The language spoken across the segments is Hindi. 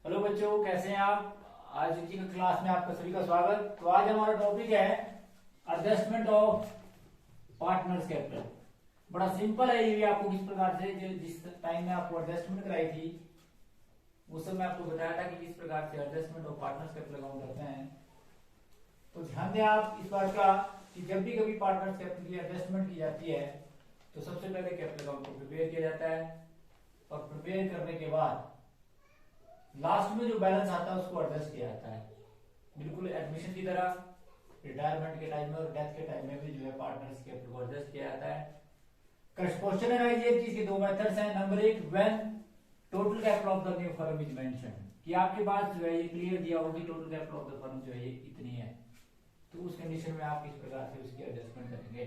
हेलो बच्चों, कैसे हैं आप। आज की क्लास में आपका सभी का स्वागत। तो आज हमारा टॉपिक है एडजस्टमेंट ऑफ पार्टनर्स कैपिटल। बड़ा सिंपल है ये भी। आपको किस प्रकार से जिस टाइम में आपको एडजस्टमेंट कराई थी उस समय आपको बताया था कि किस प्रकार से adjustment of partners capital account करते हैं। तो ध्यान दें आप इस बात का कि जब भी कभी पार्टनर्स कैपिटल की एडजस्टमेंट की जाती है तो सबसे पहले कैपिटल अकाउंट को प्रिपेयर किया जाता है और प्रिपेयर करने के बाद लास्ट में जो बैलेंस आता है उसको एडजस्ट किया जाता है, बिल्कुल एडमिशन की तरह। रिटायरमेंट के टाइम में और डेथ के टाइम में भी जो है पार्टनर्स कैपिटल को एडजस्ट किया जाता है। क्वेश्चन है एक चीज के दो मेथड्स हैं। नंबर एक, when total capital of the new firm is mentioned, कि आपके पास जो है ये क्लियर दिया होगा कि total capital of the firm जो है ये इतनी है, तो उस कंडीशन में आप किस प्रकार से उसकी एडजस्टमेंट करेंगे।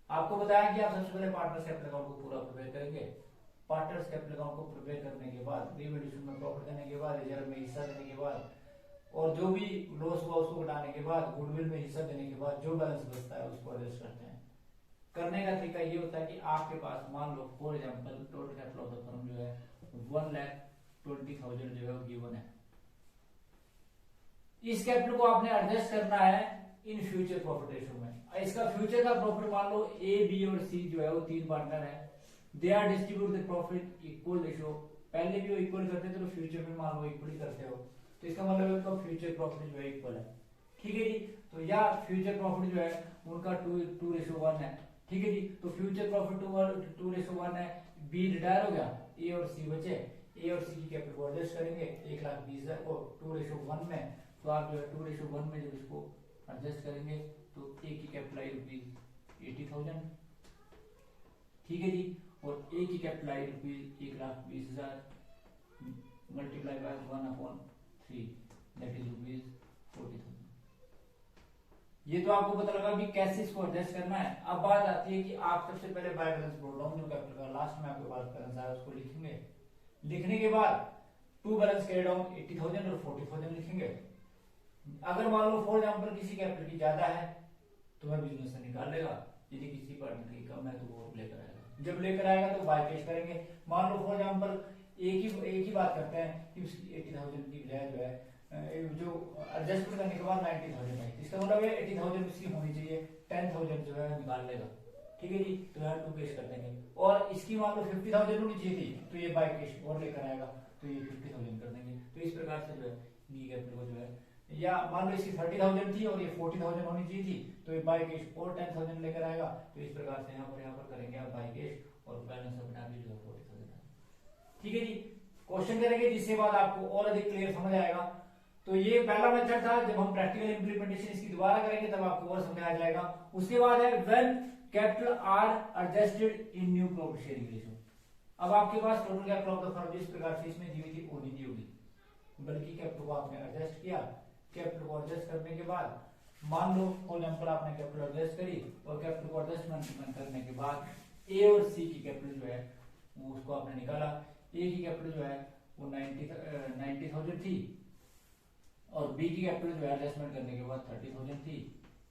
आपको बताया कि आप सबसे पहले पार्टनर्स कैपिटल अकाउंट को पूरा प्रिपेयर करेंगे। पार्टनर्स कैपिटल अकाउंट को प्रिपेयर करने के बाद, रीवैल्यूएशन में प्रॉफिट देने के बाद, रिजर्व में हिस्सा देने के बाद और जो भी लॉस हुआ उसको घटाने के बाद, गुडविल में हिस्सा देने के बाद जो बैलेंस बचता है उसको एडजस्ट करते हैं। करने का तरीका ये होता है कि आपके पास मान लो for example total capital of the firm जो है 1,20,000 जो है वो गिवन है। इस कैपिटल को आपने एडजस्ट करना है इन फ्यूचर प्रॉफिट रेशियो में। इसका फ्यूचर का प्रॉफिट मान लो ए, बी और सी जो है वो तीन पार्टनर है। They are distribute the profit equal ratio. पहले भी वो इक्वल करते थे तो फ्यूचर में मान लो इक्वल ही करते हो, तो इसका मतलब है उनका फ्यूचर प्रॉफिट जो है इक्वल है। ठीक है जी। तो या फ्यूचर प्रॉफिट जो है उनका 2:1 है। ठीक है जी। तो फ्यूचर प्रॉफिट 2:1 है। बी रिटायर हो गया, ए और सी बचे। ए और सी की कैपिटल को एडजस्ट करेंगे 1,20,000 को 2:1 में। तो आप जो है 2:1 में जब इसको एडजस्ट करेंगे तो ए की कैपिटल आई ₹80,000। ठीक है जी। और ए की capital I ₹1,20,000 multiply by 1/3 that is ₹40,000। ये तो आपको पता लगा कि कैसे इसको एडजस्ट करना है। अब बात आती है कि आप सबसे पहले बाय बैलेंस बोल रहा हूँ जो कैपिटल का लास्ट में आपके पास बैलेंस आया उसको लिखेंगे। लिखने के बाद टू बैलेंस कैरी डाउन 80,000 और 40,000 लिखेंगे। अगर मान लो फॉर एग्जाम्पल किसी कैपिटल की ज्यादा है तो वह बिजनेस से निकाल लेगा, यदि किसी पार्टनर की कम है तो वो लेकर आएगा। जब लेकर आएगा तो बाय कैश करेंगे। मान लो फॉर एग्जाम्पल एक ही बात करते हैं कि उसकी 80,000 की बजाय जो है जो एडजस्टमेंट करने के बाद 90,000 है, इसका मतलब है 80,000 उसकी होनी चाहिए, 10,000 जो है निकाल लेगा। ठीक है जी। तो यहाँ टू कैश कर देंगे। और इसकी मान लो 50,000 होनी चाहिए थी तो ये बाय कैश और लेकर आएगा तो ये 50,000 कर देंगे। तो इस प्रकार से जो है नी कैपिटल को जो है, या मान लो इसकी 30,000 थी और ये 40,000 होनी चाहिए थी तो ये बाय कैश और 10,000 लेकर आएगा। तो इस प्रकार से यहाँ पर करेंगे आप बाय कैश और बैलेंस अपने आप ही जो है 40,000। ठीक है जी। क्वेश्चन करेंगे जिसके बाद आपको और अधिक क्लियर समझ आएगा। तो ये पहला मेथड था। जब हम प्रैक्टिकल इंप्लीमेंटेशन इसकी दोबारा करेंगे तब आपको और समझ आ जाएगा। उसके बाद है when capital are adjusted in new profit sharing ratio. अब आपके पास total capital of the firm जिस प्रकार से इसमें दी हुई थी वो नहीं दी होगी, बल्कि कैपिटल को आपने एडजस्ट किया। कैपिटल को एडजस्ट करने के बाद मान लो फॉर एग्जांपल आपने कैपिटल एडजस्ट करी और कैपिटल को एडजस्टमेंट करने के बाद ए और सी की कैपिटल जो है वो उसको आपने निकाला। ए की कैपिटल जो है वो 90,000 थी और बी की कैपिटल जो है एडजस्टमेंट करने के बाद 30,000 थी।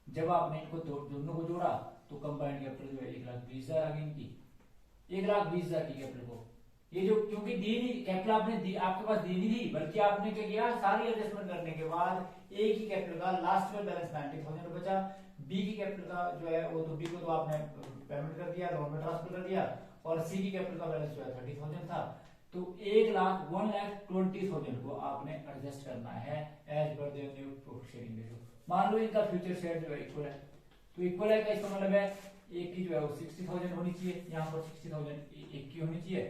जब आपने इनको दोनों को जोड़ा तो कंबाइंड कैपिटल जो है 1,20,000 आ गई इनकी। 1,20,000 की कैपिटल को ये जो क्योंकि दी नहीं कैपिटल आपने दी, आपके पास दी नहीं थी, बल्कि आपने क्या किया सारी एडजस्टमेंट करने के बाद ए की कैपिटल का लास्ट में बैलेंस 90,000 बचा। बी की कैपिटल का जो है वो तो बी को तो आपने पेमेंट कर दिया, लोन में ट्रांसफर कर दिया और सी की कैपिटल का बैलेंस जो है 30,000 था। तो 1,20,000 को आपने एडजस्ट करना है as per the new profit sharing ratio. मान लो इनका फ्यूचर शेयर जो है इक्वल है, तो इक्वल है का इसका मतलब है एक की जो है वो 60,000 होनी चाहिए, यहाँ पर 60,000 एक की होनी चाहिए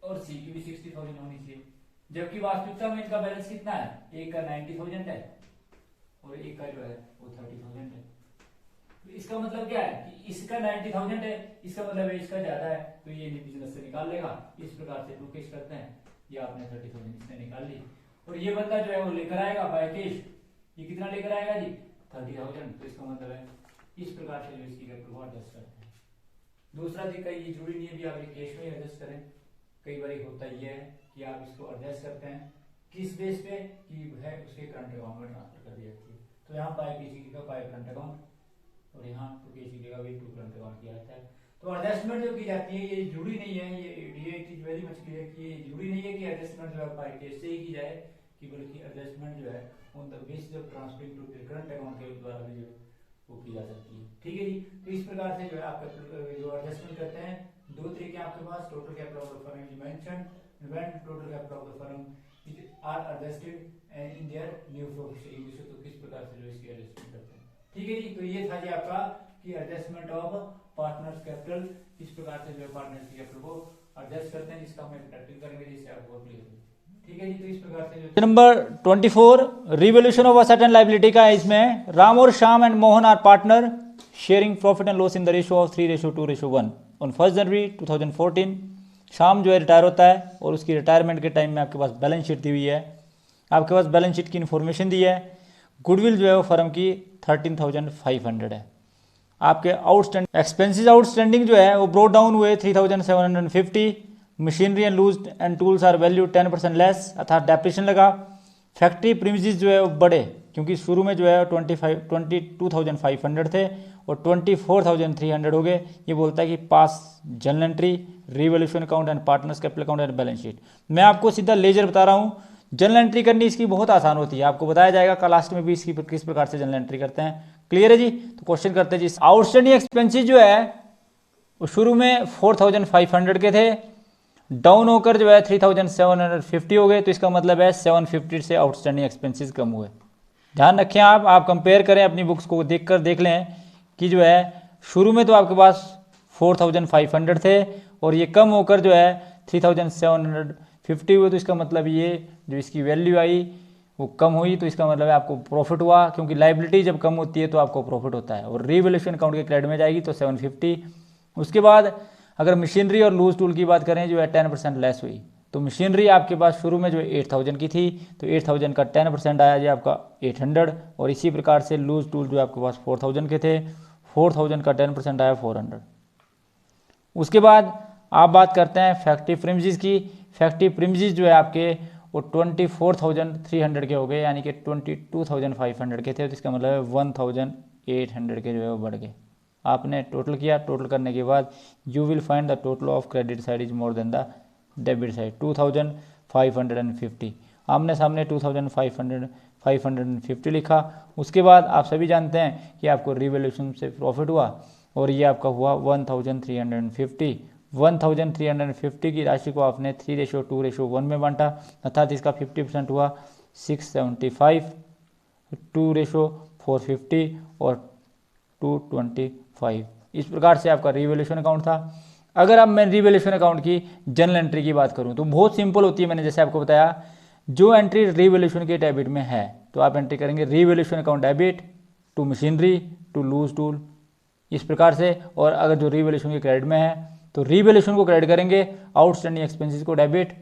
और सी की भी 60,000 होनी चाहिए। जबकि वास्तविकता में इनका बैलेंस कितना है, एक का 90,000 है और एक का जो है वो 30,000 है। तो इसका मतलब क्या है कि इसका 90,000 है, इसका मतलब है इसका ज्यादा है, तो ये बिजनेस से निकाल लेगा। इस प्रकार से टू कैश करते हैं। ये आपने 30,000 इसने निकाल ली और ये बंदा जो है वो लेकर आएगा बाय कैश। ये कितना लेकर आएगा जी 30,000। तो इसका मतलब है इस प्रकार से जो इसकी कैपिटल को एडजस्ट करते हैं। दूसरा तरीका ये जरूरी नहीं है भी आप ये कैश में एडजस्ट करें। कई बार होता ये है कि आप इसको एडजस्ट करते हैं किस बेस पे कि है उसके करंट अकाउंट में ट्रांसफर कर दी जाती है। तो यहाँ बाय किसी का बाय करंट अकाउंट और यहाँ टू किसी का भी टू करंट अकाउंट किया जाता है। तो एडजस्टमेंट जो की जाती है ये जुड़ी नहीं है, ये चीज वेरी मच क्लियर कि ये जुड़ी नहीं है कि एडजस्टमेंट जो है बाय कैश से ही की जाए, कि बल्कि एडजस्टमेंट जो है on the basis of transferring to current account के द्वारा भी जो वो की जा सकती है। ठीक है जी, तो इस प्रकार से जो है आप जो एडजस्टमेंट करते हैं, दो तरीके आपके पास, total capital of the firm is mentioned when total capital of the firm is are adjusted in their new profit sharing ratio. तो किस प्रकार से जो इसकी एडजस्टमेंट करते हैं। ठीक है जी, तो ये था जी आपका कि एडजस्टमेंट ऑफ पार्टनर्स कैपिटल, किस प्रकार से जो है पार्टनर्स की कैपिटल को एडजस्ट करते हैं, जिसका हम प्रैक्टिस करेंगे जिससे आपको क्लियर हो। ठीक है जी, तो इस प्रकार से जो number 24 revolution of asset and liability का है। इसमें राम और Shyam and Mohan are partner sharing profit and loss in the ratio of 3:2:1 on 1 January 2014। Shyam जो है रिटायर होता है और उसकी रिटायरमेंट के टाइम में आपके पास बैलेंस शीट दी हुई है, आपके पास बैलेंस शीट की इन्फॉर्मेशन दी है। गुडविल जो है वो फर्म की 13,500 है। आपके आउटस्टैंडिंग एक्सपेंसेस आउटस्टैंडिंग जो है वो ब्रोट डाउन हुए 3,750। Machinery and loose and tools are value 10% less, अर्थात डेप्रिसिएशन लगा। फैक्ट्री प्रीमिसेस जो है वो बढ़े, क्योंकि शुरू में जो है 22,500 थे और 24,300 हो गए। ये बोलता है कि पास journal entry, revolution account and partners capital account and balance sheet. मैं आपको सीधा लेजर बता रहा हूँ। जर्नल एंट्री करनी इसकी बहुत आसान होती है, आपको बताया जाएगा का लास्ट में भी इसकी किस प्रकार से जर्नल एंट्री करते हैं। क्लियर है जी, तो क्वेश्चन करते हैं जी। आउटस्टैंडिंग एक्सपेंसेस जो है वो शुरू में 4,500 के थे, डाउन होकर जो है 3,750 हो गए। तो इसका मतलब है 750 से आउटस्टैंडिंग एक्सपेंसेस कम हुए। ध्यान रखें, आप कंपेयर करें अपनी बुक्स को देख लें कि जो है शुरू में तो आपके पास 4,500 थे और ये कम होकर जो है 3,750 हुए। तो इसका मतलब ये जो इसकी वैल्यू आई वो कम हुई, तो इसका मतलब है आपको प्रॉफिट हुआ, क्योंकि लायबिलिटी जब कम होती है तो आपको प्रॉफिट होता है। और रिवोल्यूशन अकाउंट के क्रेडिट में जाएगी तो 750। उसके बाद अगर मशीनरी और लूज टूल की बात करें जो है 10% लेस हुई। तो मशीनरी आपके पास शुरू में जो है 8,000 की थी, तो 8,000 का 10% आया जी आपका 800। और इसी प्रकार से लूज टूल जो आपके पास 4,000 के थे, 4,000 का 10% आया 400। उसके बाद आप बात करते हैं फैक्ट्री प्रीमिसेस की। फैक्ट्री प्रीमिसेस जो है आपके वो 24,300 के हो गए, यानी कि 22,500 के थे। तो इसका मतलब है 1,800 के जो है वो बढ़ गए। आपने टोटल किया, टोटल करने के बाद you will find the total of credit side is more than the debit side 2,550। आमने सामने 2,550 लिखा। उसके बाद आप सभी जानते हैं कि आपको रिवोल्यूशन से प्रॉफिट हुआ और ये आपका हुआ 1,350। 1,350 की राशि को आपने 3:2:1 में बांटा, अर्थात इसका 50% हुआ 675, 2:450 और 225। इस प्रकार से आपका रिवोल्यूशन अकाउंट था। अगर अब मैं रिवोल्यूशन अकाउंट की जर्नल एंट्री की बात करूं तो बहुत सिंपल होती है। मैंने जैसे आपको बताया, जो एंट्री रिवोल्यूशन के डेबिट में है तो आप एंट्री करेंगे revolution account debit to machinery to loose tool, इस प्रकार से। और अगर जो रिवोल्यूशन के क्रेडिट में है तो रिवोल्यूशन को क्रेडिट करेंगे, आउटस्टैंडिंग एक्सपेंसेस को डेबिट,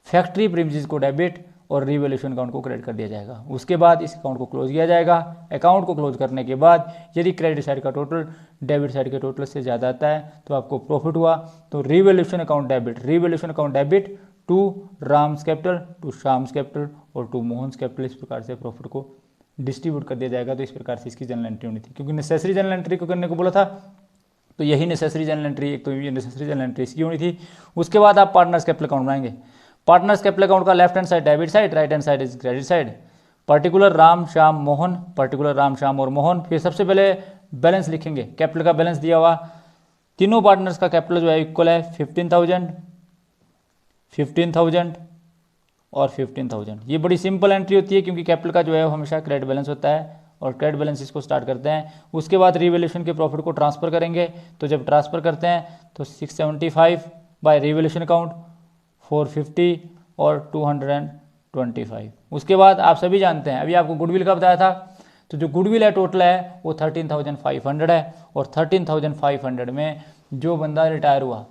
फैक्ट्री प्रीमिसेस को डेबिट और रिवोल्यूशन अकाउंट को क्रेडिट कर दिया जाएगा। उसके बाद इस अकाउंट को क्लोज किया जाएगा। अकाउंट को क्लोज करने के बाद यदि क्रेडिट साइड का टोटल डेबिट साइड के टोटल से ज़्यादा आता है तो आपको प्रॉफिट हुआ। तो revolution account debit to Ram's capital, to Shyam's capital और टू मोहन्स कैपिटल, इस प्रकार से प्रॉफिट को डिस्ट्रीब्यूट कर दिया जाएगा। तो इस प्रकार से इसकी जर्नल एंट्री होनी थी, क्योंकि नेसेसरी जर्नल एंट्री को करने को बोला था, तो यही नेसेसरी जर्नल एंट्री, एक तो ये नेसेसरी जर्नल एंट्री इसकी होनी थी। उसके बाद आप पार्टनर्स कैपिटल अकाउंट बनाएंगे। पार्टनर्स कैपिटल अकाउंट का left hand side debit side, right hand side is credit side. Particular Ram Shyam Mohan, particular Ram Shyam और मोहन। फिर सबसे पहले बैलेंस लिखेंगे, कैपिटल का बैलेंस दिया हुआ, तीनों पार्टनर्स का कैपिटल जो है इक्वल है 15,000, 15,000 और 15,000। ये बड़ी सिंपल एंट्री होती है, क्योंकि कैपिटल का जो है हमेशा क्रेडिट बैलेंस होता है और क्रेडिट बैलेंस इसको स्टार्ट करते हैं। उसके बाद रिवोल्यूशन के प्रॉफिट को ट्रांसफर करेंगे। तो जब ट्रांसफर करते हैं तो 675 बाय रिवोल्यूशन अकाउंट 450 और 225। उसके बाद आप सभी जानते हैं, अभी आपको गुडविल का बताया था, तो जो गुडविल है टोटल है वो 13,500 है। और 13,500 में जो बंदा रिटायर हुआ,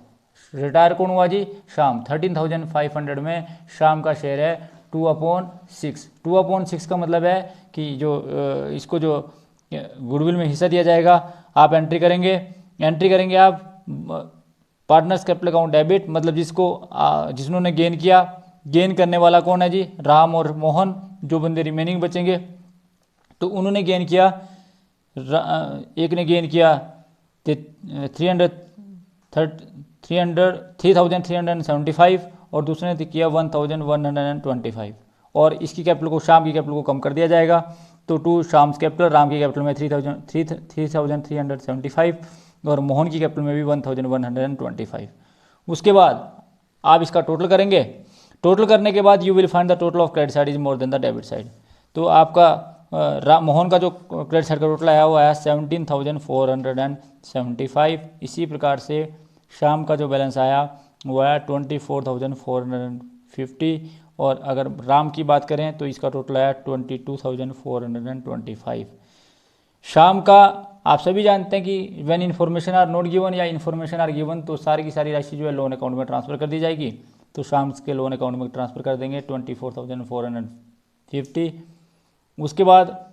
रिटायर कौन हुआ जी? श्याम। 13,500 में श्याम का शेयर है 2/6। 2/6 का मतलब है कि जो इसको जो गुडविल में हिस्सा दिया जाएगा, आप एंट्री करेंगे आप पार्टनर्स कैपिटल अकाउंट डेबिट, मतलब जिन्होंने गेन किया, गेन करने वाला कौन है जी? राम और मोहन। जो बंदे रिमेनिंग बचेंगे तो उन्होंने गेन किया, एक ने गेन किया 3375 और दूसरे ने किया 1125 और इसकी कैपिटल को शाम की कैपिटल को कम कर दिया जाएगा। तो टू शाम्स कैपिटल, राम की कैपिटल में 3375 और मोहन की कैपिटल में भी 1125। उसके बाद आप इसका टोटल करेंगे। टोटल करने के बाद you will find the total of credit side is more than the debit side. तो आपका मोहन का जो क्रेडिट साइड का टोटल आया वो आया 17,475। इसी प्रकार से शाम का जो बैलेंस आया वो आया 24,450 और अगर राम की बात करें तो इसका टोटल आया 22,425। शाम का आप सभी जानते हैं कि when information are not given या इन्फॉर्मेशन आर गिवन तो सारी की सारी राशि जो है लोन अकाउंट में ट्रांसफ़र कर दी जाएगी। तो शाम के लोन अकाउंट में ट्रांसफ़र कर देंगे 24,450। उसके बाद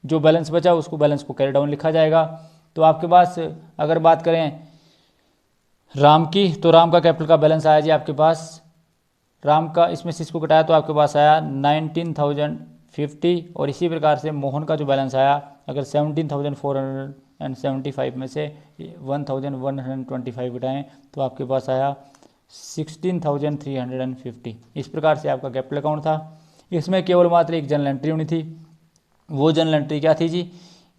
जो बैलेंस बचा उसको बैलेंस को कैरी डाउन लिखा जाएगा। तो आपके पास अगर बात करें राम की तो राम का कैपिटल का बैलेंस आया जी आपके पास, राम का इसमें से इसको घटाया तो आपके पास आया 19,050 और इसी प्रकार से मोहन का जो बैलेंस आया अगर 17,475 में से 1,125 घटाएं तो आपके पास आया 16,350। इस प्रकार से आपका कैपिटल अकाउंट था। इसमें केवल मात्र एक जनरल एंट्री होनी थी। वो जनरल एंट्री क्या थी जी,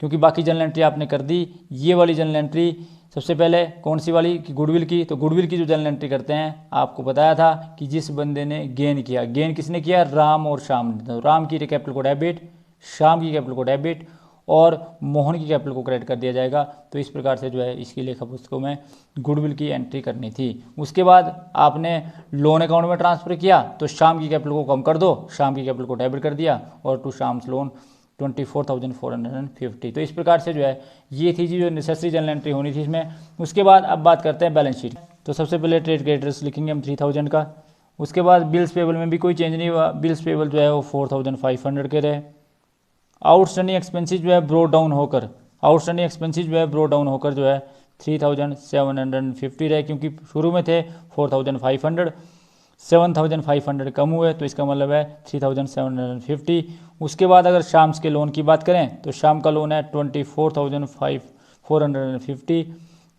क्योंकि बाकी जनरल एंट्री आपने कर दी, ये वाली जनरल एंट्री सबसे पहले कौन सी वाली कि गुडविल की। तो गुडविल की जो जनरल एंट्री करते हैं आपको बताया था कि जिस बंदे ने गेन किया, गेन किसने किया, राम और शाम ने। तो राम की कैपिटल को डेबिट, शाम की कैपिटल को डेबिट और मोहन की कैपिटल को क्रेडिट कर दिया जाएगा। तो इस प्रकार से जो है इसकी लेखा पुस्तकों में गुडविल की एंट्री करनी थी। उसके बाद आपने लोन अकाउंट में ट्रांसफ़र किया तो शाम की कैपिटल को कम कर दो, शाम की कैपिटल को डेबिट कर दिया और टू शाम्स लोन 24,450। तो इस प्रकार से जो है ये थी जी जो नेसेसरी जनरल एंट्री होनी थी इसमें। उसके बाद अब बात करते हैं बैलेंस शीट। तो सबसे पहले ट्रेड क्रेडिटर्स लिखेंगे हम 3,000 का। उसके बाद बिल्स पेबल में भी कोई चेंज नहीं हुआ, बिल्स पेबल जो है वो 4,500 के रहे। आउटस्टैंडिंग एक्सपेंसेस जो है ब्रोड डाउन होकर, आउटस्टैंडिंग एक्सपेंसेस जो है ब्रोड डाउन होकर जो है 3,750 रहे, क्योंकि शुरू में थे 4,500, 7,500 कम हुए तो इसका मतलब है 3,750। उसके बाद अगर शाम्स के लोन की बात करें तो शाम का लोन है 24,450।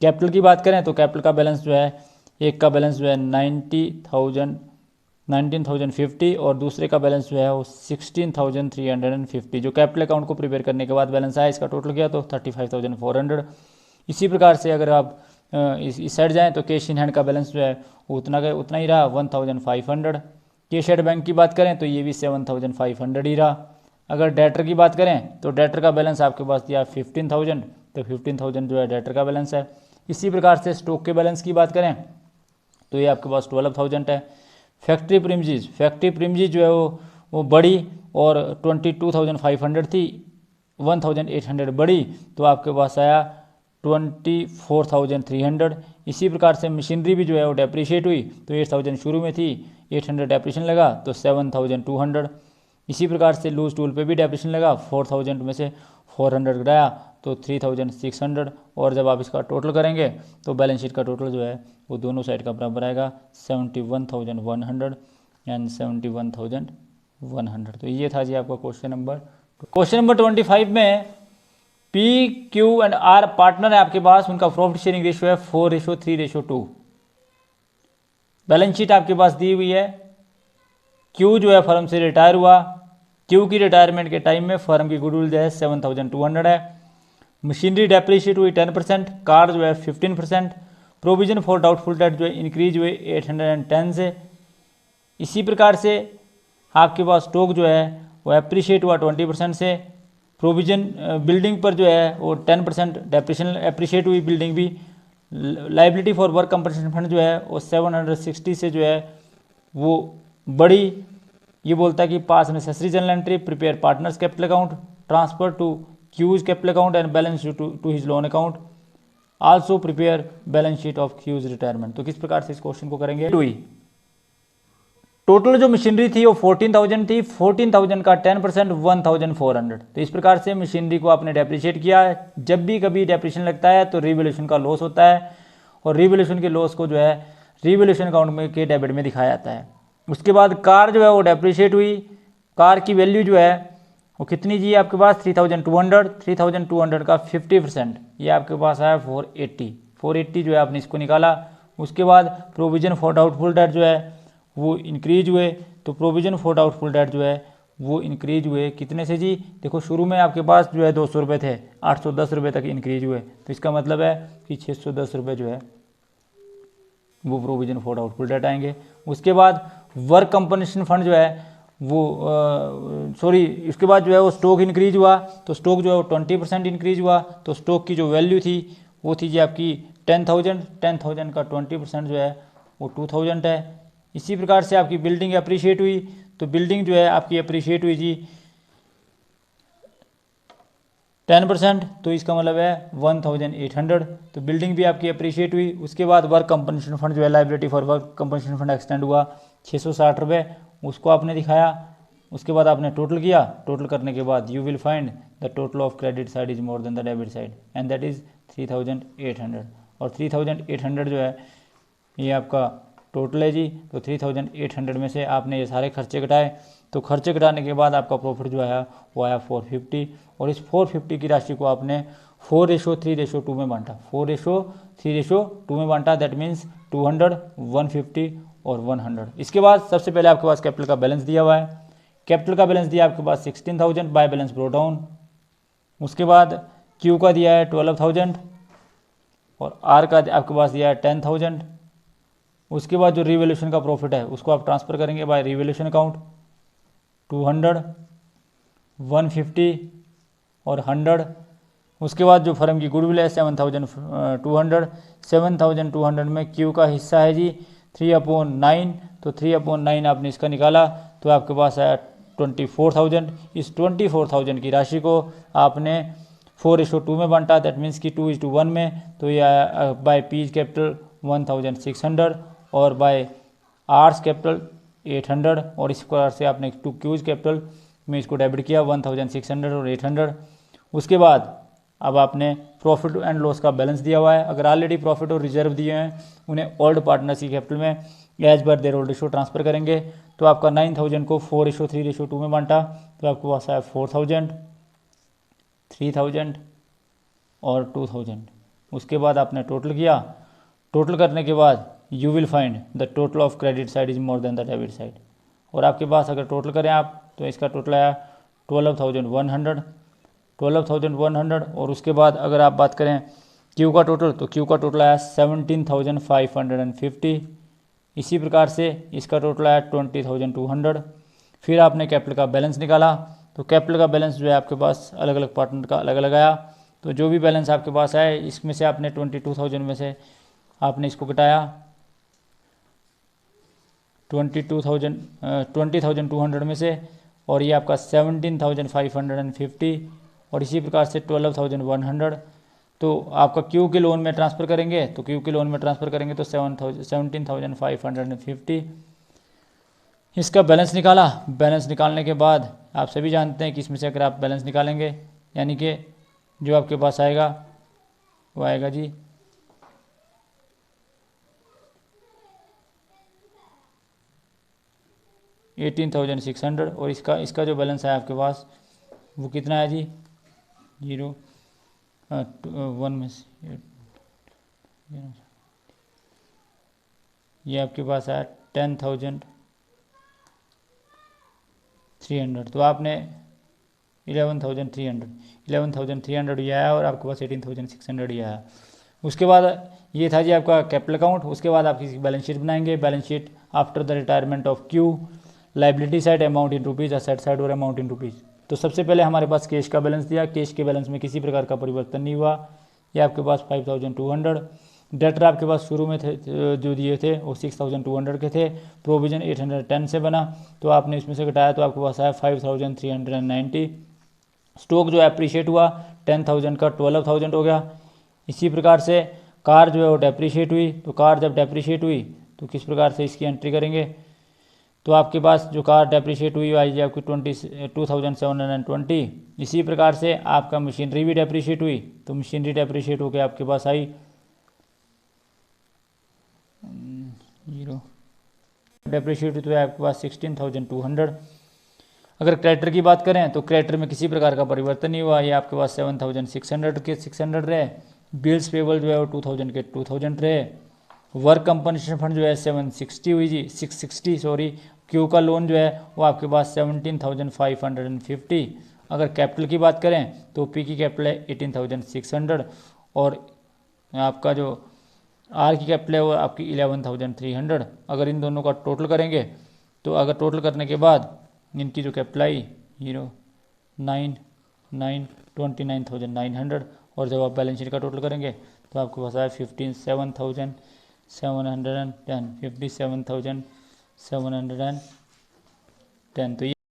कैपिटल की बात करें तो कैपिटल का बैलेंस जो है एक का बैलेंस जो है 19,050 और दूसरे का बैलेंस जो है वो 16,350। जो कैपिटल अकाउंट को प्रिपेयर करने के बाद बैलेंस आया इसका टोटल किया तो 35,400। इसी प्रकार से अगर आप इस साइड जाएँ तो कैश इन हैंड का बैलेंस जो है उतना ही रहा 1,500। कैश एट बैंक की बात करें तो ये भी 7,500 ही रहा। अगर डेटर की बात करें तो डेटर का बैलेंस आपके पास दिया 15,000, तो 15,000 जो है डेटर का बैलेंस है। इसी प्रकार से स्टॉक के बैलेंस की बात करें तो ये आपके पास 12,000 है। फैक्ट्री प्रीमिजेज जो है वो बड़ी और 22,500 थी, 1,800 बड़ी तो आपके पास आया 24,300। इसी प्रकार से मशीनरी भी जो है वो डेप्रीशिएट हुई तो 8,000 शुरू में थी, 800 डेप्रीशिएशन लगा तो 7,200। इसी प्रकार से लूज टूल पे भी डेप्रीशिएशन लगा, 4,000 में से 400 घटाया तो 3,600 और जब आप इसका टोटल करेंगे तो बैलेंस शीट का टोटल जो है वो दोनों साइड का बराबर आएगा 71,100 एंड 71,100। तो ये था जी आपका क्वेश्चन नंबर 25 में P Q and R partner है आपके पास, उनका प्रॉफिट शेयरिंग रेशियो है 4:3:2। बैलेंस शीट आपके पास दी हुई है। क्यू जो है फर्म से रिटायर हुआ, क्यू की रिटायरमेंट के टाइम में फर्म की गुडविल जो है 7,200 है। मशीनरी डेप्रीशिएट हुई 10%, कार जो है 15%, प्रोविजन फॉर डाउटफुल डेट जो है इंक्रीज हुए 810 से। इसी प्रकार से आपके पास स्टॉक जो है वो एप्रीशिएट हुआ 20% से। प्रोविजन बिल्डिंग पर जो है वो 10% डेप्रीशिएशन एप्रीशिएट हुई बिल्डिंग भी। Liability for work compensation fund जो है वो 760 से जो है वो बड़ी। ये बोलता है कि pass necessary journal entry, prepare partners capital account, transfer to Q's capital account and balance to his loan account, also prepare balance sheet of Q's retirement. तो किस प्रकार से इस क्वेश्चन को करेंगे। टोटल जो मशीनरी थी वो 14,000 थी, 14,000 का 10% 1,400। तो इस प्रकार से मशीनरी को आपने डेप्रीशिएट किया है। जब भी कभी डेप्रीशिएशन लगता है तो रिवैल्यूएशन का लॉस होता है और रिवैल्यूएशन के लॉस को जो है रिवैल्यूएशन अकाउंट में के डेबिट में दिखाया जाता है। उसके बाद कार जो है वो डेप्रीशिएट हुई, कार की वैल्यू जो है वो कितनी जी आपके पास 3,200 का 50% ये आपके पास आया 480। 480 जो है आपने इसको निकाला। उसके बाद प्रोविजन फॉर डाउटफुल डेट जो है वो इंक्रीज हुए, तो प्रोविजन फॉर डाउटफुल डेट जो है वो इंक्रीज हुए कितने से जी, देखो शुरू में आपके पास जो है 200 रुपये थे, 810 रुपये तक इंक्रीज हुए, तो इसका मतलब है कि 610 रुपये जो है वो प्रोविजन फॉर डाउटफुल डेट आएंगे। उसके बाद वर्क कंपनसेशन फंड जो है वो उसके बाद जो है वो स्टॉक इंक्रीज हुआ, तो स्टॉक जो है वो 20% इंक्रीज हुआ, तो स्टॉक की जो वैल्यू थी वो थी जी आपकी 10,000 का 20% जो है वो 2,000 है। इसी प्रकार से आपकी बिल्डिंग अप्रिशिएट हुई, तो बिल्डिंग जो है आपकी अप्रिशिएट हुई जी 10%, तो इसका मतलब है 1,800, तो बिल्डिंग भी आपकी अप्रिशिएट हुई। उसके बाद वर्क कंपनसेशन फंड जो है liability for work compensation fund extend हुआ 660 रुपये, उसको आपने दिखाया। उसके बाद आपने टोटल किया, टोटल करने के बाद you will find the total of credit side is more than the debit side and that is 3,800, और 3,800 जो है ये आपका टोटल है जी। तो 3,800 में से आपने ये सारे खर्चे घटाए, तो खर्चे घटाने के बाद आपका प्रॉफिट जो आया वो आया 450, और इस 450 की राशि को आपने 4:3:2 में बांटा, 4:3:2 में बांटा, दैट मीन्स 200, 150 और 100। इसके बाद सबसे पहले आपके पास कैपिटल का बैलेंस दिया हुआ है, कैपिटल का बैलेंस दिया आपके पास 16,000 बाय बैलेंस ब्रो डाउन। उसके बाद क्यू का दिया है 12,000 और आर का आपके पास दिया है 10,000। उसके बाद जो रिवैल्यूएशन का प्रॉफिट है उसको आप ट्रांसफर करेंगे बाय रिवैल्यूएशन अकाउंट, 200, 150 और 100। उसके बाद जो फर्म की गुडविल है 7,200, 7,200 में क्यू का हिस्सा है जी 3/9, तो 3/9 आपने इसका निकाला तो आपके पास आया 24,000। इस 24,000 की राशि को आपने 4:2 में बांटा, दैट मीन्स कि 2:1 में, तो ये आया बाय पीज कैपिटल 1,600 और बाय आर्स कैपिटल 800, और इस प्रकार से आपने टू क्यूज कैपिटल में इसको डेबिट किया 1,600 और 800। उसके बाद अब आपने प्रॉफिट एंड लॉस का बैलेंस दिया हुआ है, अगर ऑलरेडी प्रॉफिट और रिजर्व दिए हैं उन्हें ओल्ड पार्टनर्स की कैपिटल में as per their old ratio transfer करेंगे। तो आपका 9,000 को 4:3:2 में बांटा, तो आपके पास आया 4,000, 3,000 और 2,000। उसके बाद आपने टोटल किया, टोटल करने के बाद you will find the total of credit side is more than the debit side, और आपके पास अगर टोटल करें आप तो इसका टोटल आया 12,100, और उसके बाद अगर आप बात करें क्यू का टोटल, तो क्यू का टोटल आया 17,550। इसी प्रकार से इसका टोटल आया 20,200। फिर आपने कैपिटल का बैलेंस निकाला, तो कैपिटल का बैलेंस जो है आपके पास अलग अलग पार्टनर का अलग अलग आया, तो जो भी बैलेंस आपके पास आया इसमें से आपने 22,000 में से आपने इसको घटाया 20,200 में से, और ये आपका 17,550, और इसी प्रकार से 12,100। तो आपका क्यू के लोन में ट्रांसफ़र करेंगे, तो क्यू के लोन में ट्रांसफ़र करेंगे तो 17,550। इसका बैलेंस निकाला, बैलेंस निकालने के बाद आप सभी जानते हैं कि इसमें से अगर आप बैलेंस निकालेंगे यानी कि जो आपके पास आएगा वो आएगा जी 18,600, और इसका जो बैलेंस है आपके पास वो कितना है जी 1 में से ये आपके पास है 10,300, तो आपने 11,300 ये आया और आपके पास 18,600 ये आया। उसके बाद ये था जी आपका कैपिटल अकाउंट। उसके बाद आप किसी बैलेंस शीट बनाएंगे, balance sheet after the retirement of Q, liability side amount in rupees, asset side और अमाउंट इन रुपीज़। तो सबसे पहले हमारे पास कैश का बैलेंस दिया, कैश के बैलेंस में किसी प्रकार का परिवर्तन नहीं हुआ, ये आपके पास 5,200। डेटर आपके पास शुरू में थे जो दिए थे वो 6,200 के थे, प्रोविजन 810 से बना, तो आपने इसमें से घटाया तो आपके पास आया 5,390। स्टॉक जो अप्रिशिएट हुआ 10,000 का 12,000 हो गया। इसी प्रकार से कार जो है वो डेप्रिशिएट हुई, तो कार जब डेप्रिशिएट हुई तो किस प्रकार से इसकी एंट्री करेंगे, तो आपके पास जो कार डेप्रिशिएट हुई आई जी आपकी 22,720। इसी प्रकार से आपका मशीनरी भी डेप्रिशिएट हुई, तो मशीनरी डेप्रिशिएट होकर आपके पास आई 0 डेप्रिशिएट तो है आपके पास 16,200। अगर क्रेडिटर की बात करें तो क्रेडिटर में किसी प्रकार का परिवर्तन नहीं हुआ, ये आपके पास 7,600 के 600 रहे। बिल्स पेबल जो है वो 2000 के 2000 रहे। वर्क कंपनसेशन फंड जो है 760 हुई जी, 660 सॉरी। क्यू का लोन जो है वो आपके पास 17,550। अगर कैपिटल की बात करें तो पी की कैपिटल है 18,600 और आपका जो आर की कैपिटल है वो आपकी 11,300। अगर इन दोनों का टोटल करेंगे तो अगर टोटल करने के बाद इनकी जो कैपिटल आई 29,900 और जब आप बैलेंस शीट का टोटल करेंगे तो आपके पास आया 57,710 57,710। तो